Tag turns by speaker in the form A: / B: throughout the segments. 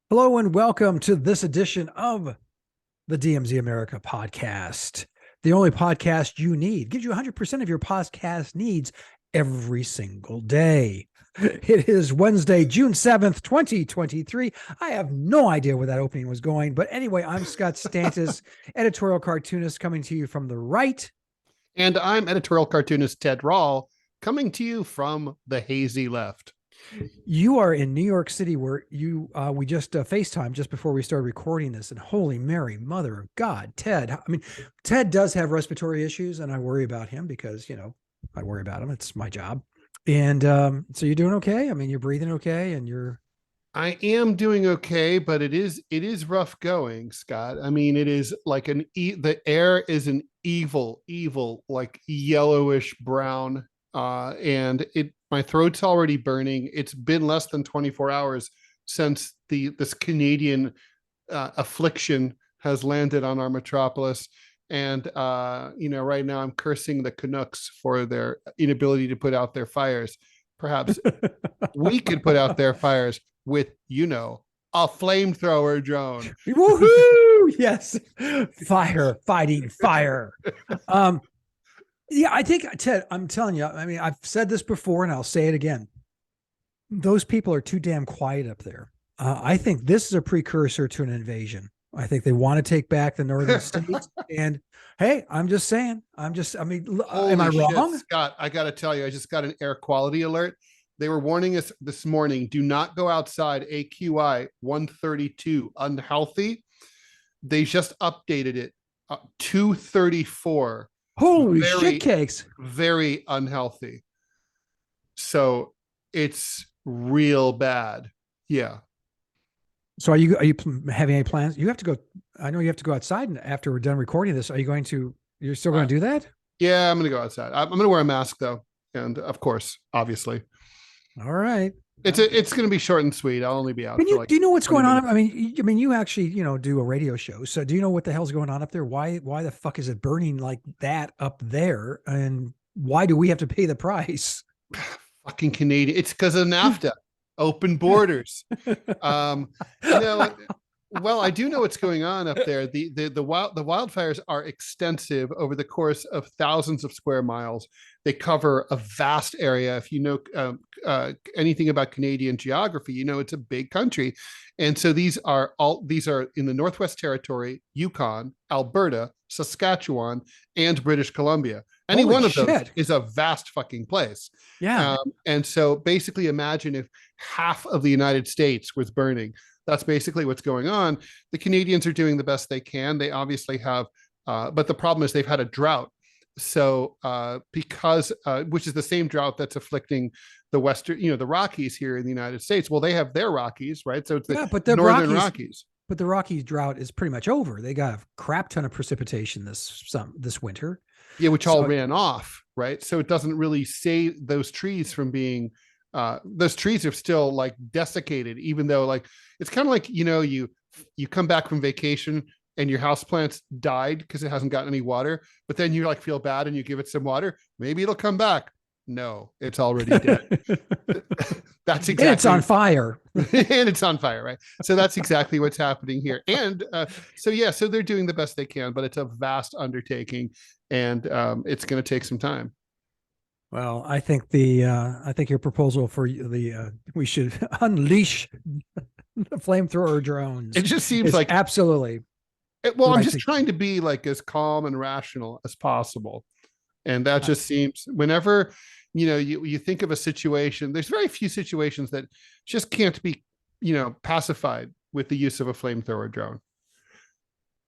A: Hello and welcome to this edition of the DMZ America podcast. The only podcast you need. Gives you 100% of your podcast needs every single day. It is Wednesday, June 7th, 2023. I have no idea where that opening was going. But anyway, I'm Scott Stantis, editorial cartoonist, coming to you from the right.
B: And I'm editorial cartoonist Ted Rall, coming to you from the hazy left.
A: You are in New York City, where we just FaceTime just before we started recording this, and holy Mary, Mother of God, Ted. I mean, Ted does have respiratory issues, and I worry about him because I worry about him. It's my job. And so you're doing okay? I mean, you're breathing okay, and you're.
B: I am doing okay, but it is rough going, Scott. I mean, it is like the air is an evil, like yellowish brown, and my throat's already burning. It's been less than 24 hours since this Canadian affliction has landed on our metropolis. And right now I'm cursing the Canucks for their inability to put out their fires. Perhaps we could put out their fires with, a flamethrower drone.
A: Woohoo! Yes, fighting fire. Yeah, I think, Ted, I'm telling you, I mean, I've said this before and I'll say it again. Those people are too damn quiet up there. I think this is a precursor to an invasion. I think they want to take back the northern states. And hey, I'm just saying, am I wrong?
B: Shit, Scott, I got to tell you, I just got an air quality alert. They were warning us this morning, do not go outside, AQI 132, unhealthy. They just updated it, 234.
A: Holy shit cakes.
B: Very unhealthy. So it's real bad. Yeah.
A: So are you having any plans? You have to go. I know you have to go outside after we're done recording this. You're still going to do that?
B: Yeah, I'm going to go outside. I'm going to wear a mask though. And of course, obviously.
A: All right.
B: It's going to be short and sweet. I'll only be out.
A: Do you know what's going on? I mean, you actually, do a radio show. So do you know what the hell's going on up there? Why the fuck is it burning like that up there? And why do we have to pay the price?
B: Fucking Canadian. It's because of NAFTA, open borders. Well, I do know what's going on up there. The wildfires are extensive over the course of thousands of square miles. They cover a vast area. If you know anything about Canadian geography, it's a big country, and so these are in the Northwest Territory, Yukon, Alberta, Saskatchewan, and British Columbia. Any one of those is a vast fucking place.
A: Yeah,
B: and so basically, imagine if half of the United States was burning. That's basically what's going on. The Canadians are doing the best they can. They obviously have, but the problem is they've had a drought. So because, which is the same drought that's afflicting the Western, the Rockies here in the United States. Well, they have their Rockies, right? So it's the Northern Rockies.
A: But the Rockies drought is pretty much over. They got a crap ton of precipitation this winter.
B: Yeah, which all ran off, right? So it doesn't really save those trees from being, those trees are still like desiccated, even though like, it's kind of like, you come back from vacation and your houseplant's died because it hasn't gotten any water, but then you like feel bad and you give it some water. Maybe it'll come back. No, it's already dead. That's exactly.
A: And it's on fire.
B: And it's on fire, right? So that's exactly what's happening here. And so they're doing the best they can, but it's a vast undertaking, and it's going to take some time.
A: Well, I think I think your proposal for we should unleash the flamethrower drones.
B: It just seems like
A: absolutely.
B: I'm just trying to be like as calm and rational as possible, and that just seems whenever you think of a situation. There's very few situations that just can't be pacified with the use of a flamethrower drone,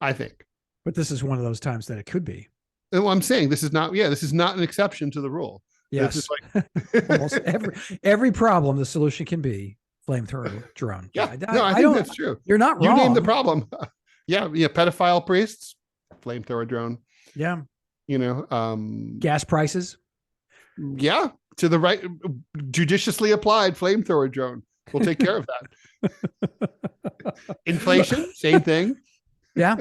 B: I think.
A: But this is one of those times that it could be.
B: Well, I'm saying this is not an exception to the rule.
A: Yes.
B: This is like
A: almost every problem, the solution can be flamethrower drone.
B: Yeah, I think that's true.
A: You're not wrong.
B: You name the problem. Yeah, pedophile priests, flamethrower drone.
A: Yeah.
B: Gas
A: prices.
B: Yeah, to the right, judiciously applied flamethrower drone. We'll take care of that. Inflation, same thing.
A: Yeah.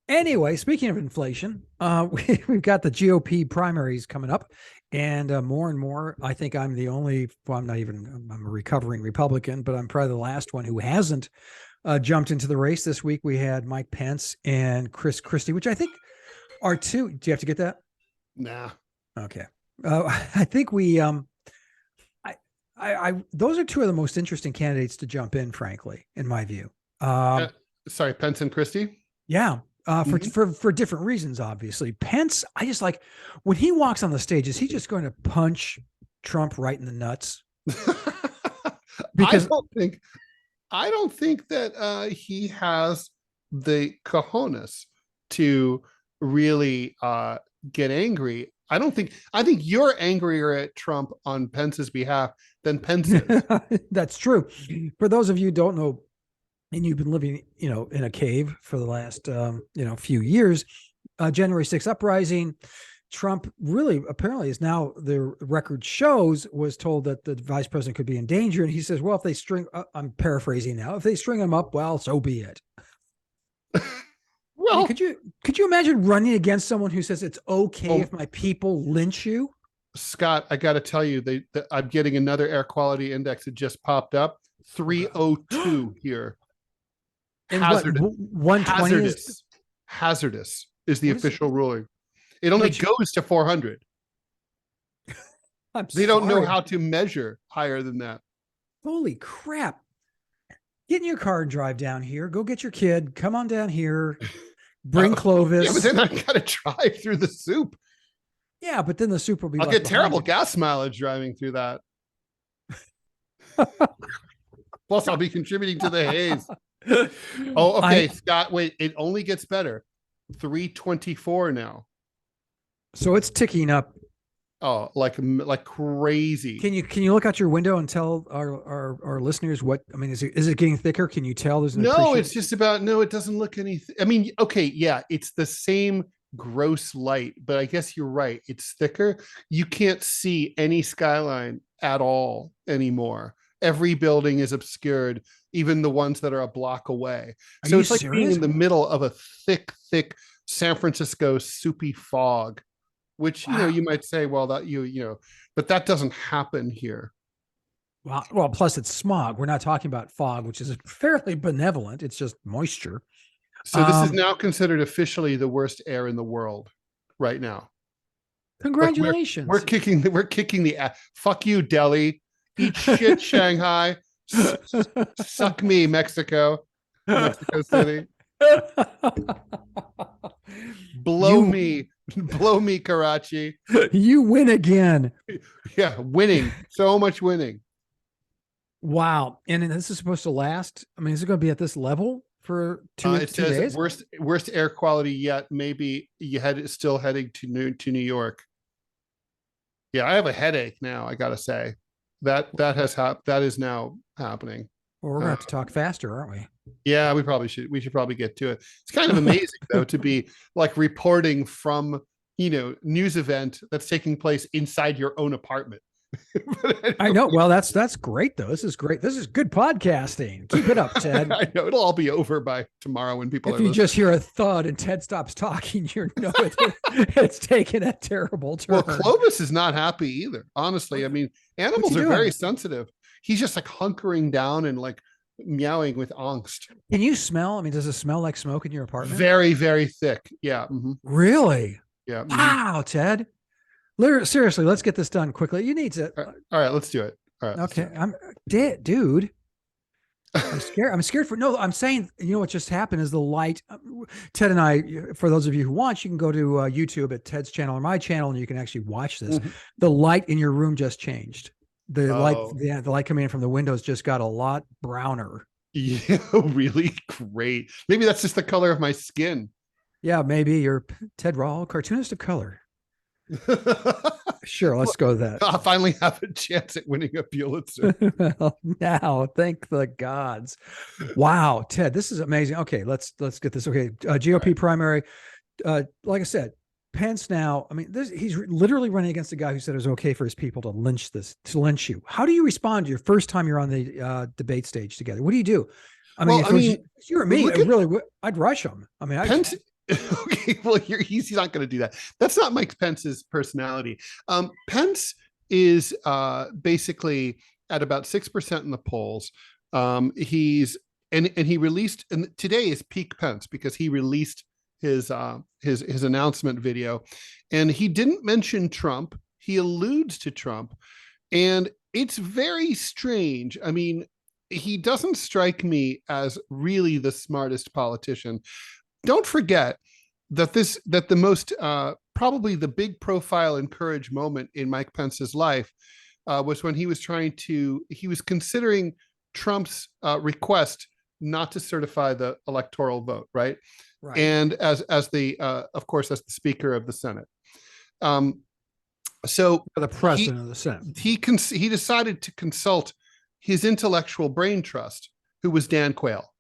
A: Anyway, speaking of inflation, we've got the GOP primaries coming up And more and more, I think I'm the only, well, I'm a recovering Republican, but I'm probably the last one who hasn't jumped into the race. This week we had Mike Pence and Chris Christie, which I think are two. Do you have to get that?
B: Nah.
A: Okay. I think those are two of the most interesting candidates to jump in, frankly, in my view.
B: Sorry, Pence and Christie?
A: Yeah. For different reasons, obviously. Pence, I just like when he walks on the stage, is he just going to punch Trump right in the nuts? Because
B: I don't think that he has the cojones to really get angry. I think you're angrier at Trump on Pence's behalf than Pence is.
A: That's true. For those of you who don't know, and you've been living, in a cave for the last, few years, January 6th uprising, Trump really apparently is now, the record shows, was told that the vice president could be in danger. And he says, well, if they I'm paraphrasing now, if they string him up, well, so be it. Well, could you imagine running against someone who says it's okay if my people lynch you?
B: Scott, I got to tell you, I'm getting another air quality index that just popped up, 302 here.
A: And hazardous. 120
B: hazardous is the official ruling. It only goes to 400. They don't know how to measure higher than that.
A: Holy crap. Get in your car and drive down here. Go get your kid. Come on down here. Bring Clovis.
B: Yeah, but then I got to drive through the soup.
A: Yeah, but then the soup will be.
B: I'll get terrible gas mileage driving through that. Plus, I'll be contributing to the haze. Oh, okay, Scott. Wait, it only gets better. 324 now.
A: So it's ticking up.
B: Oh, like crazy.
A: Can you look out your window and tell our listeners what? I mean, is it getting thicker? Can you tell? There's
B: it's just about it doesn't look anything. I mean, okay, yeah, it's the same gross light, but I guess you're right. It's thicker. You can't see any skyline at all anymore. Every building is obscured, even the ones that are a block away. So it's like being in the middle of a thick San Francisco soupy fog, which, you might say, well, that but that doesn't happen here.
A: Well, plus it's smog. We're not talking about fog, which is fairly benevolent. It's just moisture.
B: So this is now considered officially the worst air in the world right now.
A: Congratulations.
B: We're kicking the fuck you, Delhi. Eat shit, Shanghai. Suck me, Mexico City. Blow me, Karachi.
A: You win again.
B: Yeah, winning. So much winning.
A: Wow. And this is supposed to last. I mean, is it going to be at this level for two days?
B: Worst air quality yet. Maybe still heading to New York. Yeah, I have a headache now, I gotta say. That is now happening.
A: Well, we're gonna have to talk faster, aren't we?
B: Yeah, we should probably get to it. It's kind of amazing though to be like reporting from news event that's taking place inside your own apartment.
A: I know. Well, that's great though. This is great. This is good podcasting. Keep it up, Ted.
B: I know it'll all be over by tomorrow when people
A: if you just hear a thud and Ted stops talking, it's taking a terrible turn.
B: Well, Clovis is not happy either. Honestly, I mean, animals are very sensitive. He's just like hunkering down and like meowing with angst.
A: Can you smell? I mean, does it smell like smoke in your apartment?
B: Very, very thick. Yeah. Mm-hmm.
A: Really?
B: Yeah. Mm-hmm.
A: Wow, Ted. Seriously, let's get this done quickly. You need to.
B: All right, let's do it. All right.
A: Okay. Dude. I'm scared. I'm saying, what just happened is the light. Ted and I, for those of you who watch, you can go to YouTube at Ted's channel or my channel, and you can actually watch this. Mm-hmm. The light in your room just changed. The light coming in from the windows just got a lot browner.
B: Yeah, really great. Maybe that's just the color of my skin.
A: Yeah, maybe you're Ted Rall, cartoonist of color. Sure, let's go with that.
B: I'll finally have a chance at winning a Pulitzer.
A: Well, now, thank the gods. Wow, Ted, this is amazing. Okay, let's get this. Okay, GOP primary. Like I said, Pence now. I mean, he's literally running against a guy who said it was okay for his people to lynch you. How do you respond your first time you're on the debate stage together? What do you do? I mean, if you or me, I'd rush him. I mean,
B: Okay, well, he's not going to do that. That's not Mike Pence's personality. Pence is basically at about 6% in the polls. He's and he released, and today is peak Pence because he released his announcement video, and he didn't mention Trump. He alludes to Trump, and it's very strange. I mean, he doesn't strike me as really the smartest politician. Don't forget that the most probably the big profile and courage moment in Mike Pence's life was when he was considering Trump's request not to certify the electoral vote, right?
A: Right.
B: And as the of course as the Speaker of the Senate. So
A: For the president of the Senate.
B: He decided to consult his intellectual brain trust, who was Dan Quayle.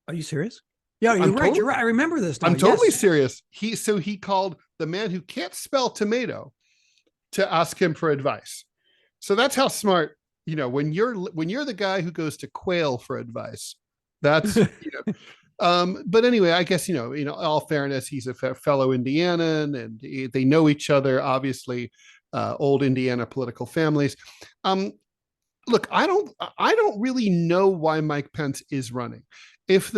A: Are you serious? Yeah, you're right. You're right. I remember this now.
B: I'm totally serious. He called the man who can't spell tomato to ask him for advice. So that's how smart, when you're the guy who goes to Quayle for advice. That's but anyway, I guess all fairness, he's a fellow Indianan, and they know each other, obviously, old Indiana political families. Look, I don't really know why Mike Pence is running. If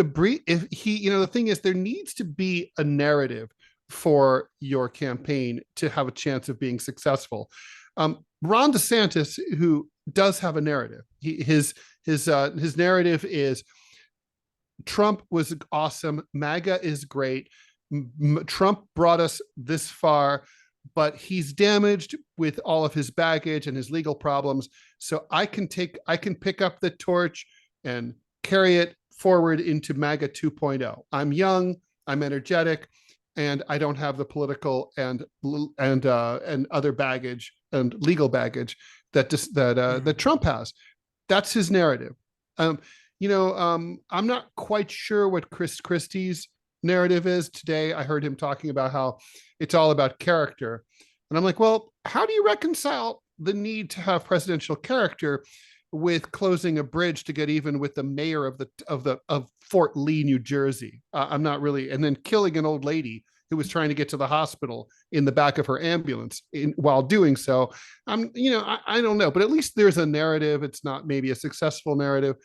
B: he, the thing is, there needs to be a narrative for your campaign to have a chance of being successful. Ron DeSantis, who does have a narrative, his narrative is Trump was awesome, MAGA is great, Trump brought us this far, but he's damaged with all of his baggage and his legal problems. So I can pick up the torch and carry it forward into MAGA 2.0. I'm young, I'm energetic, and I don't have the political and other baggage and legal baggage that Trump has. That's his narrative. I'm not quite sure what Chris Christie's narrative is today. I heard him talking about how it's all about character, and I'm like, well, how do you reconcile the need to have presidential character with closing a bridge to get even with the mayor of Fort Lee, New Jersey? I'm not really, and then killing an old lady who was trying to get to the hospital in the back of her ambulance while doing so. I don't know, but at least there's a narrative. It's not maybe a successful narrative.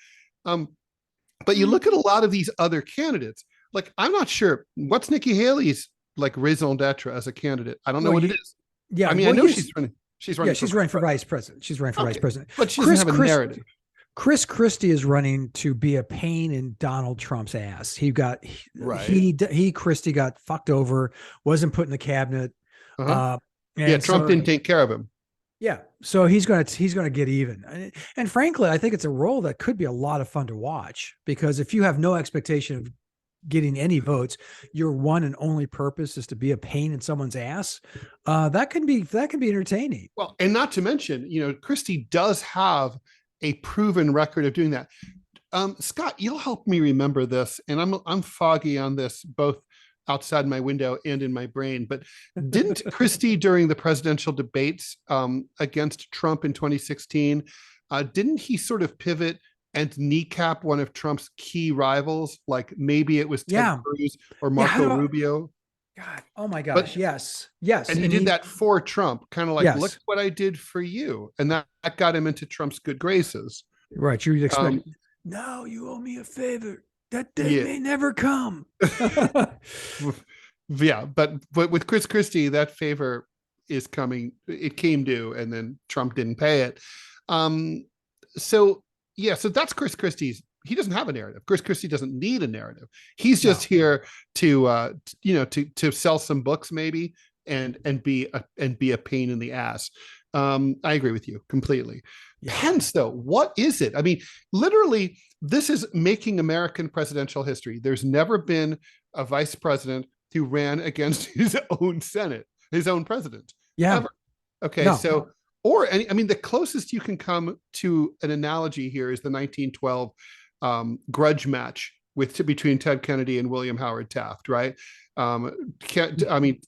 B: But you look at a lot of these other candidates, like, I'm not sure what's Nikki Haley's like raison d'etre as a candidate. I don't know what it is.
A: Yeah.
B: I mean, I know she's running. She's running.
A: Yeah, she's running for vice president. She's running for vice president.
B: But she doesn't have a narrative.
A: Chris Christie is running to be a pain in Donald Trump's ass. Christie got fucked over, wasn't put in the cabinet.
B: Trump didn't take care of him.
A: Yeah, so he's going to get even. And frankly, I think it's a role that could be a lot of fun to watch, because if you have no expectation of getting any votes, your one and only purpose is to be a pain in someone's ass. That can be entertaining.
B: Well, and not to mention, Christie does have a proven record of doing that. Scott, you'll help me remember this, and I'm foggy on this, both outside my window and in my brain, but didn't Christie, during the presidential debates against Trump in 2016, didn't he sort of pivot and kneecap one of Trump's key rivals? Like maybe it was Ted Cruz or Marco Rubio.
A: God, oh my gosh, yes.
B: And he did that for Trump, kind of like, look what I did for you. And that got him into Trump's good graces.
A: Right, you'd expect, no, you owe me a favor. That day may never come.
B: Yeah, but with Chris Christie, that favor is coming. It came due, and then Trump didn't pay it. So that's Chris Christie's. He doesn't have a narrative. Chris Christie doesn't need a narrative. He's just here to sell some books maybe and be a pain in the ass. I agree with you completely. Yeah. Pence, though, what is it? I mean, literally, this is making American presidential history. There's never been a vice president who ran against his own Senate, his own president.
A: Yeah.
B: Ever. Okay. No. So, the closest you can come to an analogy here is the 1912 grudge match between Ted Kennedy and William Howard Taft, right? Howard?
A: Ted Kennedy.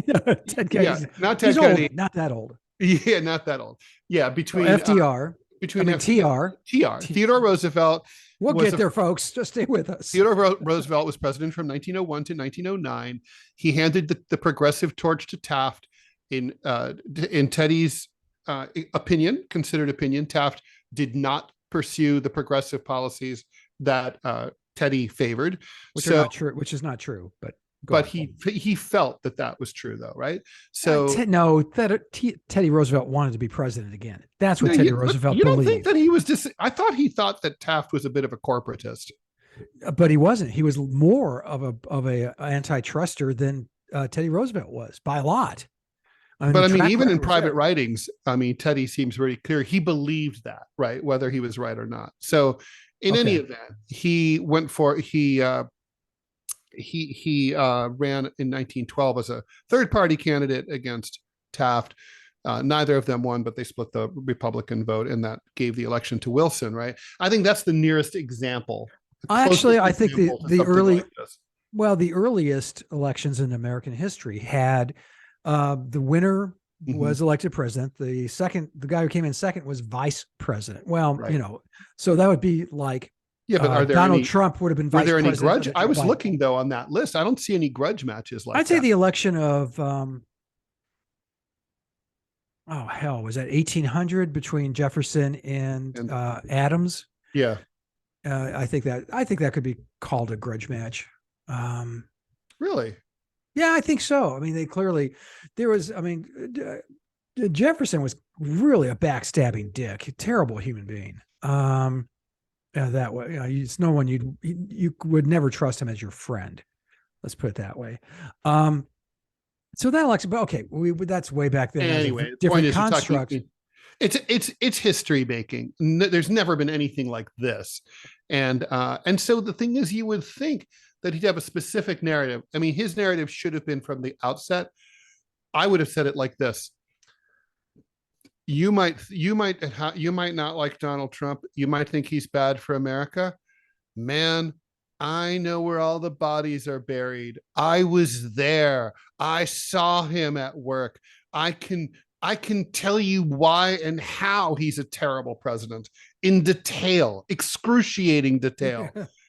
B: Yeah, not Ted Kennedy.
A: Old, not that old.
B: Yeah, not that old. Yeah, between
A: FDR.
B: between
A: TR.
B: Theodore Roosevelt.
A: We'll get there, folks. Just stay with us.
B: Theodore Roosevelt was president from 1901 to 1909. He handed the progressive torch to Taft. In Teddy's considered opinion, Taft did not pursue the progressive policies that Teddy favored,
A: which are not true. Which is not true, but
B: he felt that was true, though, right?
A: So Teddy Roosevelt wanted to be president again. That's what Teddy Roosevelt believed.
B: You don't think that he was I thought he thought that Taft was a bit of a corporatist,
A: but he wasn't. He was more of a anti-truster than Teddy Roosevelt was by a lot.
B: But even in private writings, Teddy seems very clear he believed that, right? Whether he was right or not. So in any event, he went for he ran in 1912 as a third-party candidate against Taft. Neither of them won, but they split the Republican vote, and that gave the election to Wilson, right? I think that's the nearest example.
A: I think the earliest elections in American history had the winner was elected president. The guy who came in second was vice president. Well, right. So that would be like, but are there Donald Trump would have been vice president.
B: Were there any grudge? I was looking though on that list. I don't see any grudge matches like that.
A: I'd say the election of, was that 1800 between Jefferson and Adams?
B: Yeah.
A: I think that could be called a grudge match.
B: Really?
A: Yeah, I think so. Jefferson was really a backstabbing dick, a terrible human being. That way, it's no one you would never trust him as your friend. Let's put it that way. So that election, but okay, that's way back then.
B: Anyway,
A: different construct.
B: It's history making. There's never been anything like this, and so the thing is, you would think that he'd have a specific narrative. His narrative should have been from the outset. I would have said it like this: you might not like Donald Trump. You might think he's bad for America. Man, I know where all the bodies are buried. I was there. I saw him at work. I can tell you why and how he's a terrible president in detail, excruciating detail.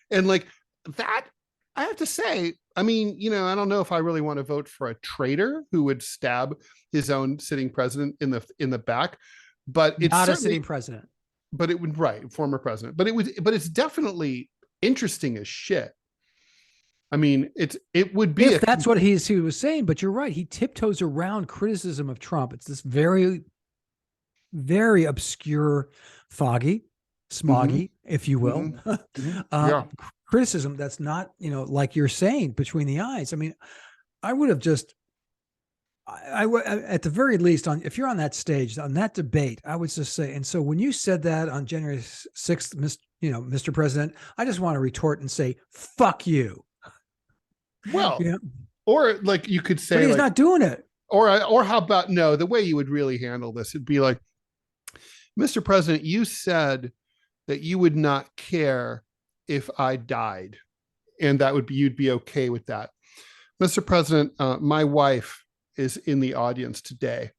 B: And like that, I have to say, I don't know if I really want to vote for a traitor who would stab his own sitting president in the back, but it's
A: not a sitting president,
B: but it would, right, former president, but it's definitely interesting as shit. It would be
A: if that's what he was saying, but you're right. He tiptoes around criticism of Trump. It's this very, very obscure, foggy, smoggy, if you will, criticism that's not, like you're saying, between the eyes. I would have just, I at the very least, if you're on that stage, on that debate, I would just say, and so when you said that on January 6th, Mr. President, I just want to retort and say, fuck you.
B: Well, or like you could say,
A: but he's not doing it.
B: Or how about, no, the way you would really handle this, it'd be like, Mr. President, you said that you would not care if I died, and you'd be okay with that. Mr. President, my wife is in the audience today.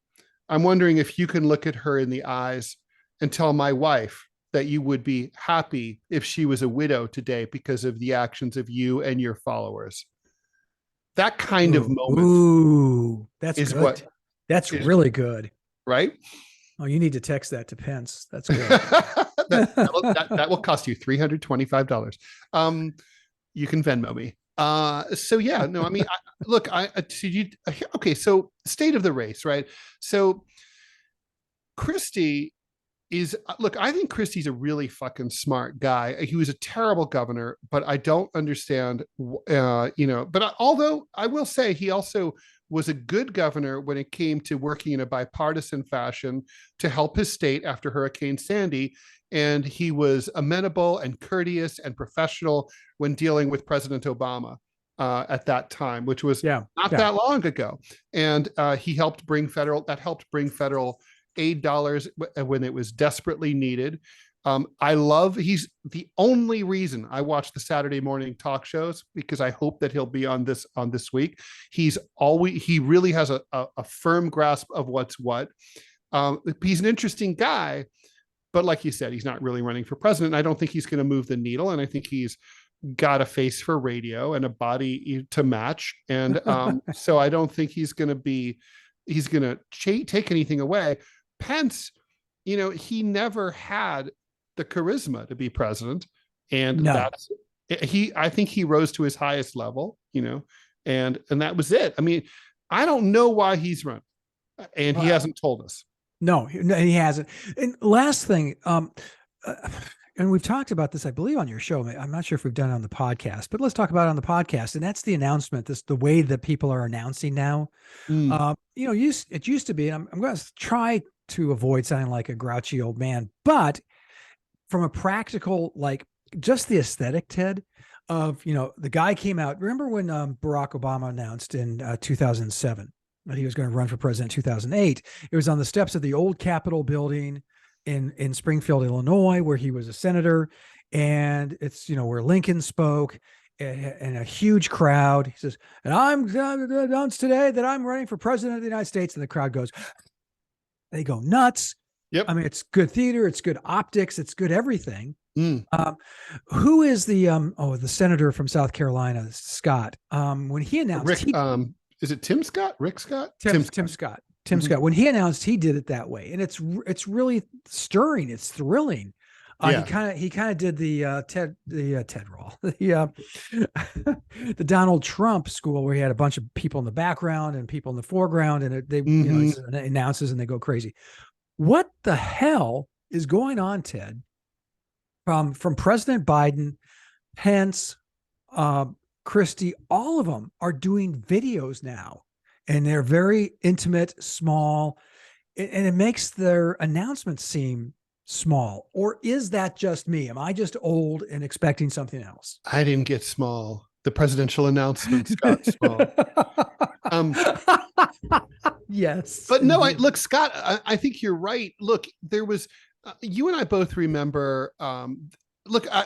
B: I'm wondering if you can look at her in the eyes and tell my wife that you would be happy if she was a widow today because of the actions of you and your followers. That kind of moment.
A: Ooh, that's good. That's really good.
B: Right?
A: Oh, you need to text that to Pence. That's good.
B: that will cost you $325. You can Venmo me. So yeah, no, okay. So state of the race, right? So Christie I think Christie's a really fucking smart guy. He was a terrible governor, but I don't understand, but although I will say he also was a good governor when it came to working in a bipartisan fashion to help his state after Hurricane Sandy. And he was amenable and courteous and professional when dealing with President Obama at that time, which was not that long ago. And he helped bring federal aid dollars when it was desperately needed. He's the only reason I watch the Saturday morning talk shows, because I hope that he'll be on this week. He really has a firm grasp of what's what. He's an interesting guy, but like you said, he's not really running for president. I don't think he's going to move the needle. And I think he's got a face for radio and a body to match. And so I don't think he's going to take anything away. Pence, he never had the charisma to be president. And I think he rose to his highest level, and that was it. I mean, I don't know why he's running, and he hasn't told us.
A: No, he hasn't. And last thing, and we've talked about this, I believe, on your show. I'm not sure if we've done it on the podcast, but let's talk about it on the podcast. And that's the announcement, the way that people are announcing now. It used to be, and I'm going to try to avoid sounding like a grouchy old man, but from a practical, like just the aesthetic, Ted, of, the guy came out. Remember when Barack Obama announced in 2007 that he was going to run for president in 2008? It was on the steps of the old Capitol building in Springfield, Illinois, where he was a senator. And it's, where Lincoln spoke, and a huge crowd. He says, and I'm going to announce today that I'm running for president of the United States. And the crowd goes, they go nuts.
B: Yep.
A: I mean, it's good theater. It's good optics. It's good everything. Who is the senator from South Carolina, Scott? When he announced,
B: is it Tim Scott? Rick Scott?
A: Tim Scott. Tim Scott. When he announced, he did it that way, and it's really stirring. It's thrilling. He kind of did the Ted Rall, the Donald Trump school, where he had a bunch of people in the background and people in the foreground, and they announces and they go crazy. What the hell is going on, Ted? From President Biden, Pence, Christie, all of them are doing videos now, and they're very intimate, small, and it makes their announcements seem small. Or is that just me? Am I just old and expecting something else?
B: I didn't get small. The presidential announcements got small.
A: Yes,
B: but no, look, Scott, I think you're right. Look, there was. You and I both remember,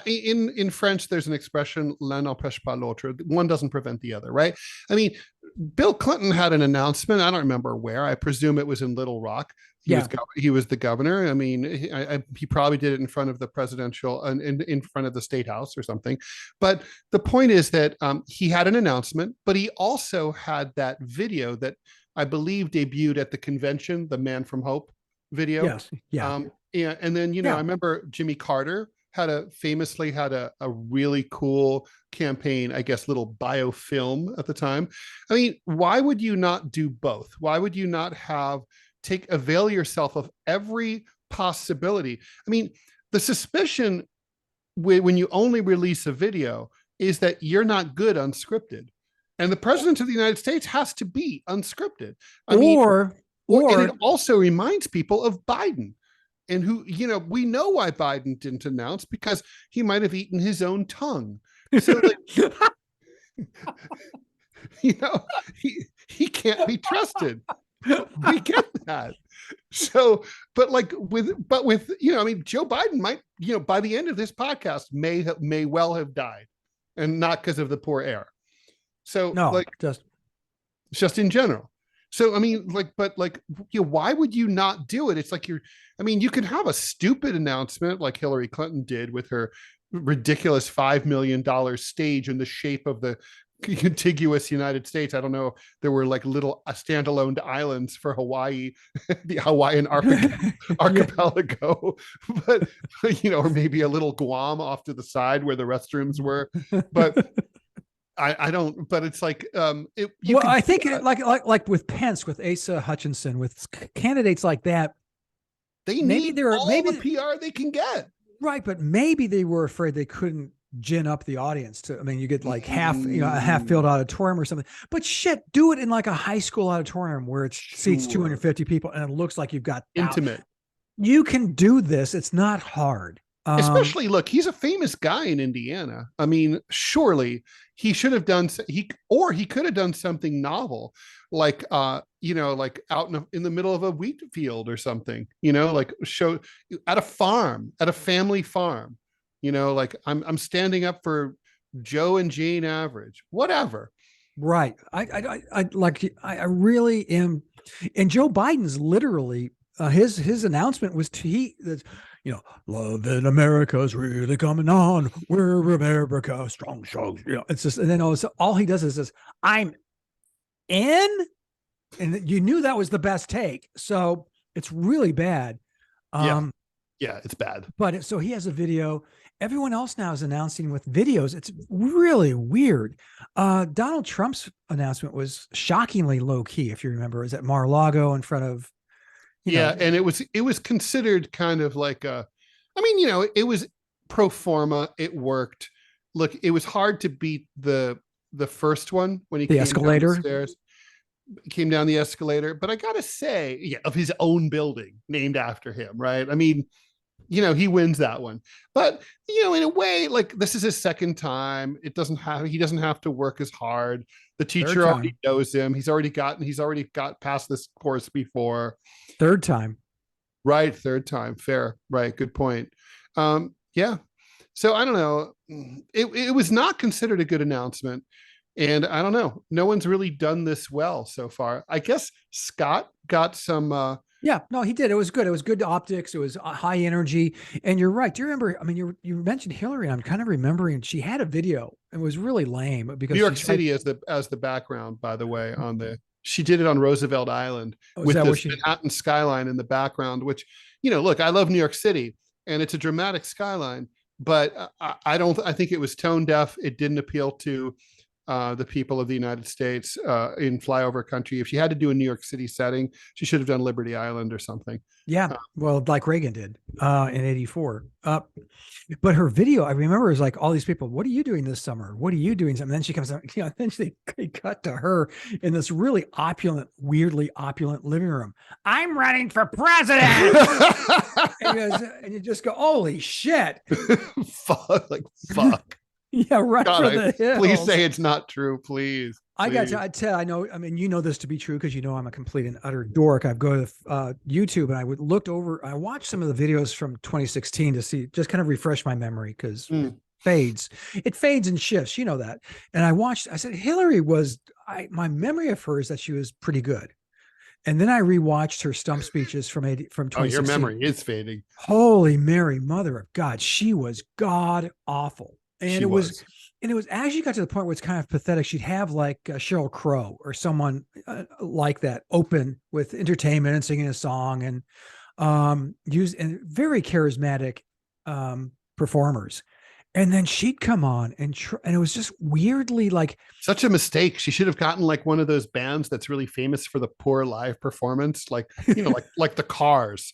B: in French, there's an expression, l'un n'empêche pas l'autre. One doesn't prevent the other, right? I mean, Bill Clinton had an announcement. I don't remember where. I presume it was in Little Rock. He was the governor. I mean, he probably did it in front of the presidential, in front of the State House or something. But the point is that he had an announcement, but he also had that video that I believe debuted at the convention, the Man from Hope video.
A: Yes. Yeah.
B: Yeah, and then I remember Jimmy Carter famously had a really cool campaign, I guess, little biofilm at the time. I mean, why would you not do both? Why would you not avail yourself of every possibility? I mean, the suspicion when you only release a video is that you're not good unscripted, and the president of the United States has to be unscripted. And it also reminds people of Biden. And who, we know why Biden didn't announce, because he might have eaten his own tongue. So, he can't be trusted. We get that. So, but with Joe Biden might, by the end of this podcast may well have died, and not because of the poor air. So just in general. So, I mean, why would you not do it? It's like you can have a stupid announcement like Hillary Clinton did with her ridiculous $5 million stage in the shape of the contiguous United States. I don't know if there were little standalone islands for Hawaii, the Hawaiian archipelago, but, or maybe a little Guam off to the side where the restrooms were. But I don't, but it's I
A: think like with Pence, with Asa Hutchinson, with candidates like that,
B: they need all the PR they can get.
A: Right. But maybe they were afraid they couldn't gin up the audience you get a half filled auditorium or something, but shit, do it in a high school auditorium where it seats 250 people and it looks like you've got
B: intimate.
A: You can do this. It's not hard.
B: Especially, look, he's a famous guy in Indiana. I mean, surely he should have done, he could have done something novel, out in the middle of a wheat field or something, show at a farm, at a family farm, I'm standing up for Joe and Jane Average, whatever.
A: Right. I really am. And Joe Biden's literally, his announcement was love in America's really coming on. We're America, strong, strong. It's just, and then all he does is says, I'm in. And you knew that was the best take. So it's really bad.
B: Yeah, it's bad.
A: But so he has a video. Everyone else now is announcing with videos. It's really weird. Donald Trump's announcement was shockingly low key. If you remember, it was at Mar-a-Lago in front of,
B: and it was considered kind of like it was pro forma. It worked. Look, it was hard to beat the first one when he
A: the
B: came
A: escalator
B: down the stairs. Came down the escalator, but I gotta say, of his own building named after him, right? I mean, he wins that one. But in a way, like, this is his second time. He doesn't have to work as hard. The teacher already knows him. He's already got past this course before.
A: Third time.
B: Right, third time. Fair. Right, good point. Yeah. So I don't know. It was not considered a good announcement. And I don't know. No one's really done this well so far. I guess Scott got some.
A: Yeah, no, he did. It was good. It was good optics. It was high energy. And you're right. Do you remember? I mean, you mentioned Hillary. I'm kind of remembering she had a video. It was really lame because
B: New York City as the background. By the way, she did it on Roosevelt Island with this Manhattan skyline in the background. Which look, I love New York City, and it's a dramatic skyline. But I think it was tone deaf. It didn't appeal to the people of the United States in flyover country. If she had to do a New York City setting, she should have done Liberty Island or something.
A: Yeah, well, like Reagan did in '84. But her video, I remember, is like all these people. What are you doing this summer? What are you doing? And then she comes out. Then they cut to her in this really weirdly opulent living room. I'm running for president, and you just go, "Holy shit!"
B: fuck.
A: Yeah, right.
B: God, for the hills. Please say it's not true, please.
A: I got to tell. I know. I mean, this to be true because I'm a complete and utter dork. I go to YouTube and I I watched some of the videos from 2016 to see, just kind of refresh my memory because it fades and shifts. You know that. And I said Hillary my memory of her is that she was pretty good. And then I rewatched her stump speeches from 2016.
B: Oh, your memory is fading.
A: Holy Mary, Mother of God, she was god awful. And it was as she got to the point where it's kind of pathetic, she'd have like Sheryl Crow or someone like that open with entertainment and singing a song and very charismatic performers. And then she'd come on and it was just weirdly like
B: such a mistake. She should have gotten like one of those bands that's really famous for the poor live performance, like like the Cars.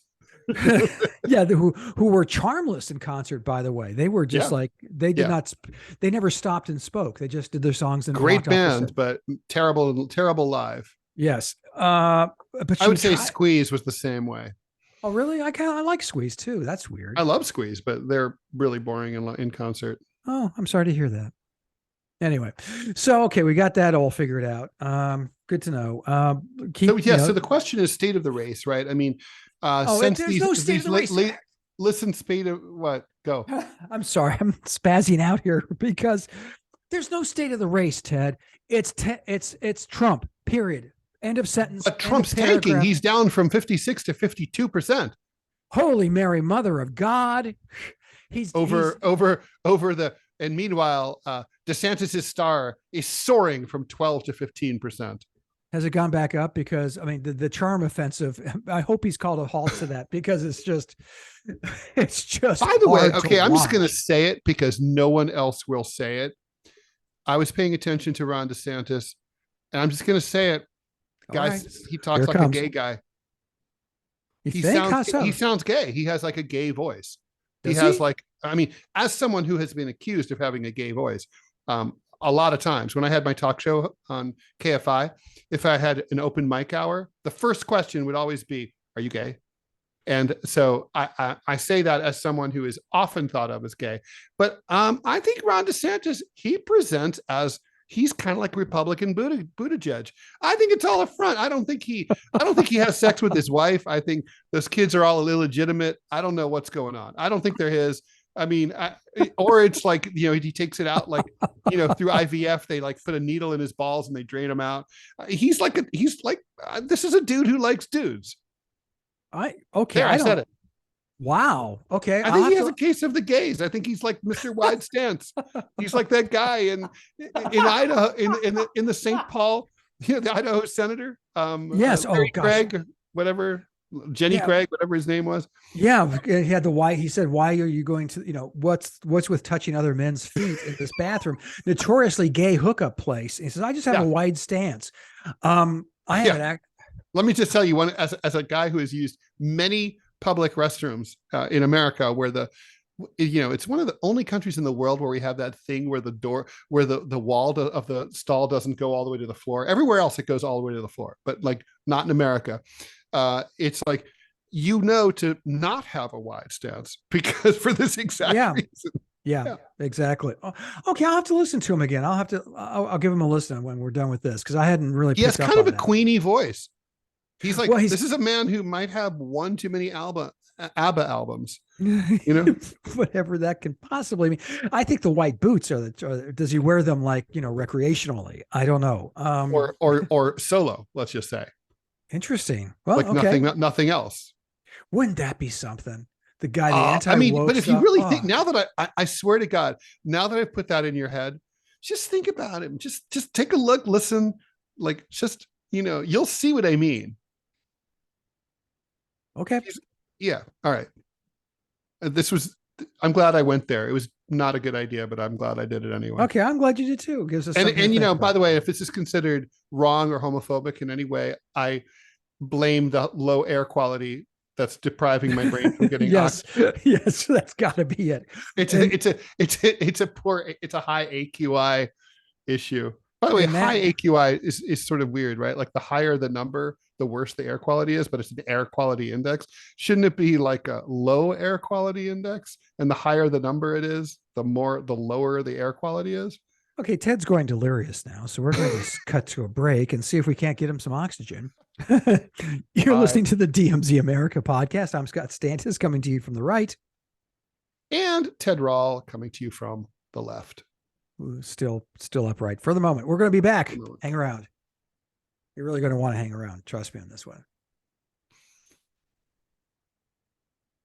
A: Yeah, who were charmless in concert, by the way. They were just like they never stopped and spoke. They just did their songs and
B: great band, but terrible live.
A: Yes. But
B: I would say Squeeze was the same way.
A: Oh, really? I like Squeeze too. That's weird.
B: I love Squeeze, but they're really boring in concert.
A: Oh, I'm sorry to hear that. Anyway, so okay, we got that all figured out. Good to know.
B: So the question is state of the race, right? I mean, since
A: there's no state of the race.
B: Listen, speed of what? Go.
A: I'm sorry, I'm spazzing out here because there's no state of the race, Ted. It's Trump. Period. End of sentence.
B: But Trump's tanking. He's down from 56 to 52%.
A: Holy Mary, Mother of God. He's
B: over the. And meanwhile, DeSantis' star is soaring from 12 to 15%.
A: Has it gone back up? Because I mean, the charm offensive, I hope he's called a halt to that because it's just. By
B: the way, okay, I'm just going to say it because no one else will say it. I was paying attention to Ron DeSantis, and I'm just going to say it, guys. Right. He talks like a gay guy. He sounds gay. He has like a gay voice. He has like, I mean, as someone who has been accused of having a gay voice, a lot of times when I had my talk show on KFI, if I had an open mic hour, the first question would always be, "Are you gay?" And so I say that as someone who is often thought of as gay. But I think Ron DeSantis, he presents as he's kind of like Republican Buttigieg. I think it's all a front. I don't think he has sex with his wife. I think those kids are all illegitimate. I don't know what's going on. I don't think they're his. I mean, or it's like, he takes it out like, through IVF, they like put a needle in his balls and they drain them out. He's like, this is a dude who likes dudes.
A: I
B: said it.
A: Wow. Okay.
B: I think he has a case of the gays. I think he's like Mr. Wide Stance. He's like that guy in Idaho, in the St. Paul, the Idaho senator.
A: Yes. Oh gosh.
B: Craig, whatever, Jenny Craig, whatever his name was.
A: Yeah, he had the why. He said, "Why are you going to? What's with touching other men's feet in this bathroom? Notoriously gay hookup place." He says, "I just have a wide stance." I have an act.
B: Let me just tell you one as a guy who has used many public restrooms in America, where it's one of the only countries in the world where we have that thing where the wall of the stall doesn't go all the way to the floor. Everywhere else it goes all the way to the floor, but like not in America. It's like, to not have a wide stance because for this exact reason.
A: Yeah, exactly. Okay, I'll have to listen to him again. I'll give him a listen when we're done with this, because I hadn't really.
B: He has kind of a Queenie voice. He's like, this is a man who might have one too many ABBA albums,
A: whatever that can possibly mean. I think the white boots are does he wear them like, recreationally? I don't know.
B: Or solo, let's just say.
A: Interesting. Well,
B: like nothing else.
A: Wouldn't that be something? The guy, the anti-woke
B: but if you really think, now that I swear to God, now that I put that in your head, just think about him. Just take a look, listen, like just, you'll see what I mean.
A: Okay.
B: Yeah. All right. I'm glad I went there. It was not a good idea, but I'm glad I did it anyway.
A: Okay. I'm glad you did too. It gives us
B: and by the way, if this is considered wrong or homophobic in any way, I blame the low air quality that's depriving my brain from getting oxygen.
A: Yes, that's got to be it.
B: It's a high AQI issue. By the way, high AQI is sort of weird, right? Like the higher the number, the worse the air quality is, but it's an air quality index. Shouldn't it be like a low air quality index? And the higher the number it is, the lower the air quality is.
A: Okay, Ted's going delirious now, so we're going to cut to a break and see if we can't get him some oxygen. You're listening to the DMZ America podcast. I'm Scott Stantis, coming to you from the right.
B: And Ted Rall coming to you from the left.
A: Still upright for the moment. We're going to be back. Hang around. You're really going to want to hang around. Trust me on this one.